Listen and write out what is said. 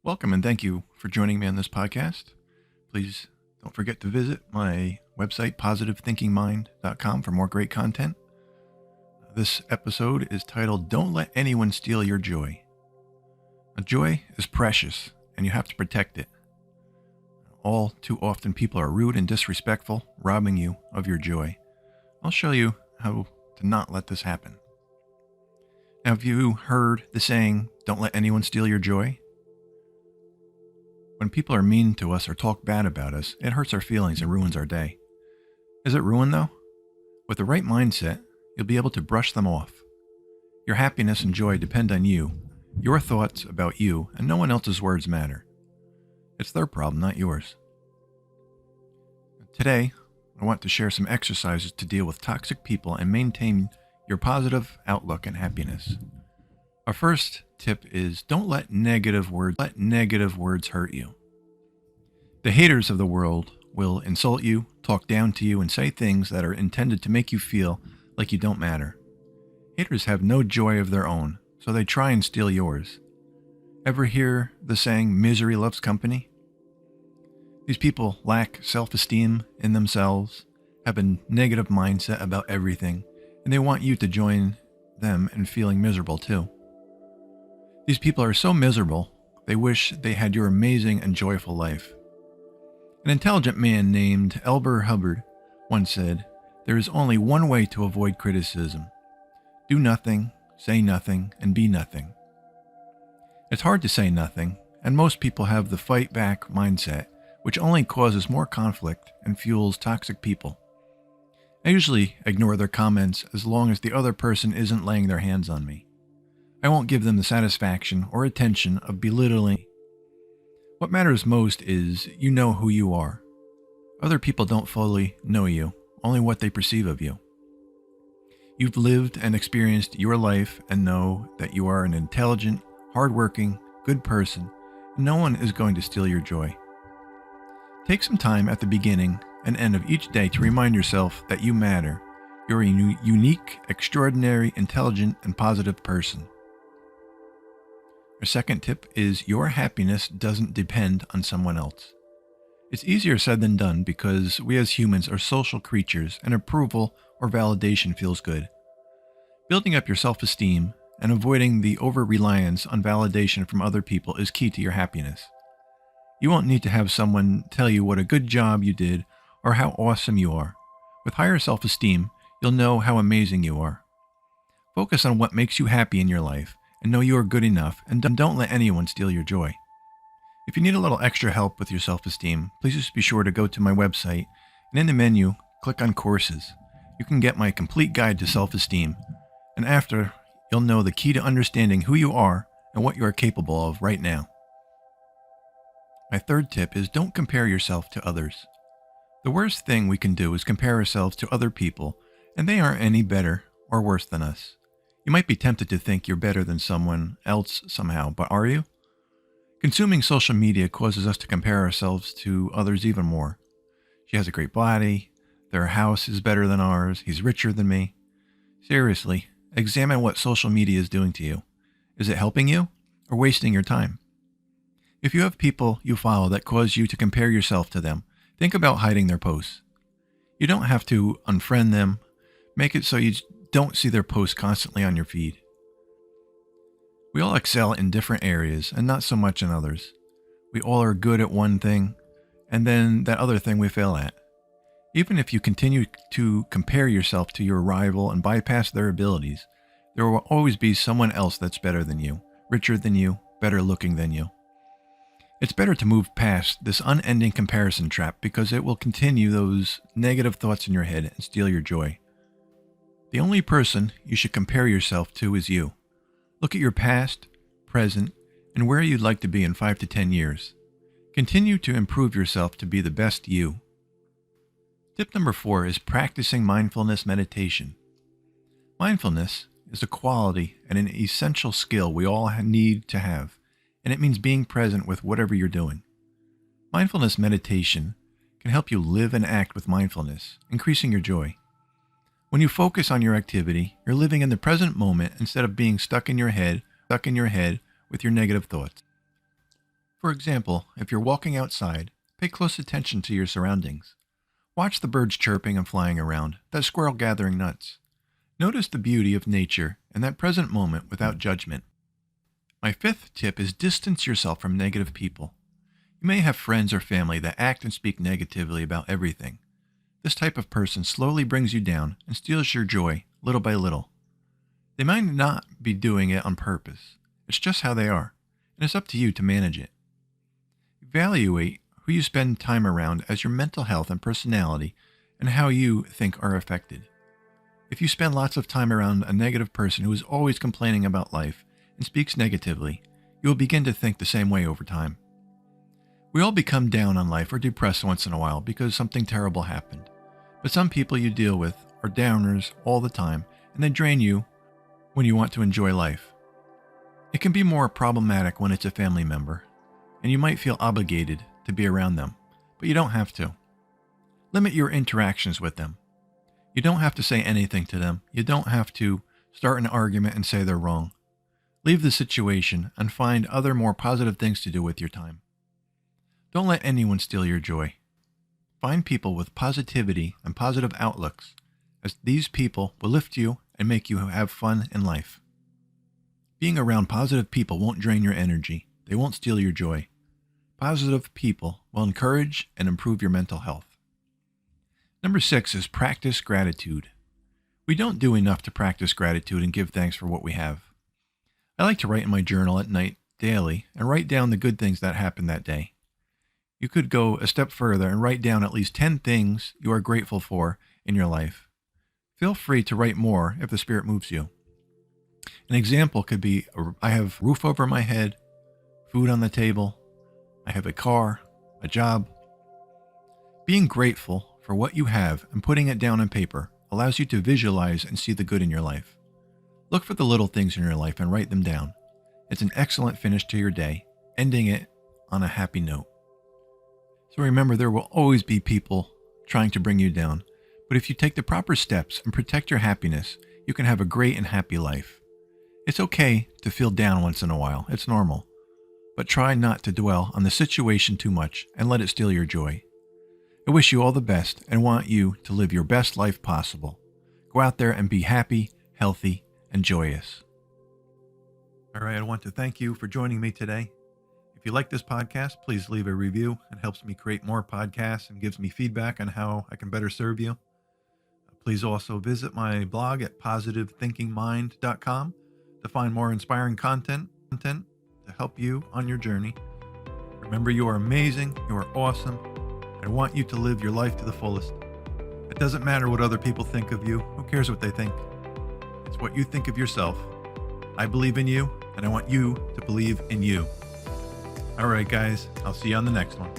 Welcome and thank you for joining me on this podcast. Please don't forget to visit my website, positivethinkingmind.com, for more great content. This episode is titled, Don't Let Anyone Steal Your Joy. Now, joy is precious and you have to protect it. All too often people are rude and disrespectful, robbing you of your joy. I'll show you how to not let this happen. Now, have you heard the saying, don't let anyone steal your joy? When people are mean to us or talk bad about us, it hurts our feelings and ruins our day. Is it ruined though? With the right mindset, you'll be able to brush them off. Your happiness and joy depend on you, your thoughts about you, and no one else's words matter. It's their problem, not yours. Today, I want to share some exercises to deal with toxic people and maintain your positive outlook and happiness. Our first tip is don't let negative words hurt you. The haters of the world will insult you, talk down to you, and say things that are intended to make you feel like you don't matter. Haters have no joy of their own, so they try and steal yours. Ever hear the saying, misery loves company? These people lack self-esteem in themselves, have a negative mindset about everything, and they want you to join them in feeling miserable too. These people are so miserable, they wish they had your amazing and joyful life. An intelligent man named Elber Hubbard once said, there is only one way to avoid criticism. Do nothing, say nothing, and be nothing. It's hard to say nothing, and most people have the fight back mindset, which only causes more conflict and fuels toxic people. I usually ignore their comments as long as the other person isn't laying their hands on me. I won't give them the satisfaction or attention of belittling. What matters most is you know who you are. Other people don't fully know you, only what they perceive of you. You've lived and experienced your life and know that you are an intelligent, hardworking, good person, and no one is going to steal your joy. Take some time at the beginning and end of each day to remind yourself that you matter. You're a unique, extraordinary, intelligent, and positive person. Our second tip is your happiness doesn't depend on someone else. It's easier said than done because we as humans are social creatures and approval or validation feels good. Building up your self-esteem and avoiding the over-reliance on validation from other people is key to your happiness. You won't need to have someone tell you what a good job you did or how awesome you are. With higher self-esteem, you'll know how amazing you are. Focus on what makes you happy in your life and know you are good enough, and don't let anyone steal your joy. If you need a little extra help with your self-esteem, please just be sure to go to my website and in the menu, click on courses. You can get my complete guide to self-esteem, and after, you'll know the key to understanding who you are and what you are capable of right now. My third tip is don't compare yourself to others. The worst thing we can do is compare ourselves to other people, and they aren't any better or worse than us. You might be tempted to think you're better than someone else somehow, but are you? Consuming social media causes us to compare ourselves to others even more. She has a great body, their house is better than ours, he's richer than me. Seriously, examine what social media is doing to you. Is it helping you or wasting your time? If you have people you follow that cause you to compare yourself to them, think about hiding their posts. You don't have to unfriend them. Make it so you don't see their posts constantly on your feed. We all excel in different areas and not so much in others. We all are good at one thing, and then that other thing we fail at. Even if you continue to compare yourself to your rival and bypass their abilities, there will always be someone else that's better than you, richer than you, better looking than you. It's better to move past this unending comparison trap because it will continue those negative thoughts in your head and steal your joy. The only person you should compare yourself to is you. Look at your past, present, and where you'd like to be in 5 to 10 years. Continue to improve yourself to be the best you. Tip number 4 is practicing mindfulness meditation. Mindfulness is a quality and an essential skill we all need to have, and it means being present with whatever you're doing. Mindfulness meditation can help you live and act with mindfulness, increasing your joy. When you focus on your activity, you're living in the present moment instead of being stuck in your head with your negative thoughts. For example, if you're walking outside, pay close attention to your surroundings. Watch the birds chirping and flying around, that squirrel gathering nuts. Notice the beauty of nature and that present moment without judgment. My fifth tip is distance yourself from negative people. You may have friends or family that act and speak negatively about everything. This type of person slowly brings you down and steals your joy little by little. They might not be doing it on purpose. It's just how they are, and it's up to you to manage it. Evaluate who you spend time around as your mental health and personality and how you think are affected. If you spend lots of time around a negative person who is always complaining about life and speaks negatively, you will begin to think the same way over time. We all become down on life or depressed once in a while because something terrible happened. But some people you deal with are downers all the time, and they drain you when you want to enjoy life. It can be more problematic when it's a family member, and you might feel obligated to be around them, but you don't have to. Limit your interactions with them. You don't have to say anything to them. You don't have to start an argument and say they're wrong. Leave the situation and find other more positive things to do with your time. Don't let anyone steal your joy. Find people with positivity and positive outlooks, as these people will lift you and make you have fun in life. Being around positive people won't drain your energy. They won't steal your joy. Positive people will encourage and improve your mental health. Number 6 is practice gratitude. We don't do enough to practice gratitude and give thanks for what we have. I like to write in my journal at night daily and write down the good things that happened that day. You could go a step further and write down at least 10 things you are grateful for in your life. Feel free to write more if the spirit moves you. An example could be, I have a roof over my head, food on the table, I have a car, a job. Being grateful for what you have and putting it down on paper allows you to visualize and see the good in your life. Look for the little things in your life and write them down. It's an excellent finish to your day, ending it on a happy note. So remember, there will always be people trying to bring you down, but if you take the proper steps and protect your happiness, you can have a great and happy life. It's okay to feel down once in a while. It's normal. But try not to dwell on the situation too much and let it steal your joy. I wish you all the best and want you to live your best life possible. Go out there and be happy, healthy, and joyous. All right, I want to thank you for joining me today. If you like this podcast, please leave a review. It helps me create more podcasts and gives me feedback on how I can better serve you. Please also visit my blog at positivethinkingmind.com to find more inspiring content to help you on your journey. Remember, you are amazing. You are awesome. I want you to live your life to the fullest. It doesn't matter what other people think of you. Who cares what they think? It's what you think of yourself. I believe in you, and I want you to believe in you. All right, guys, I'll see you on the next one.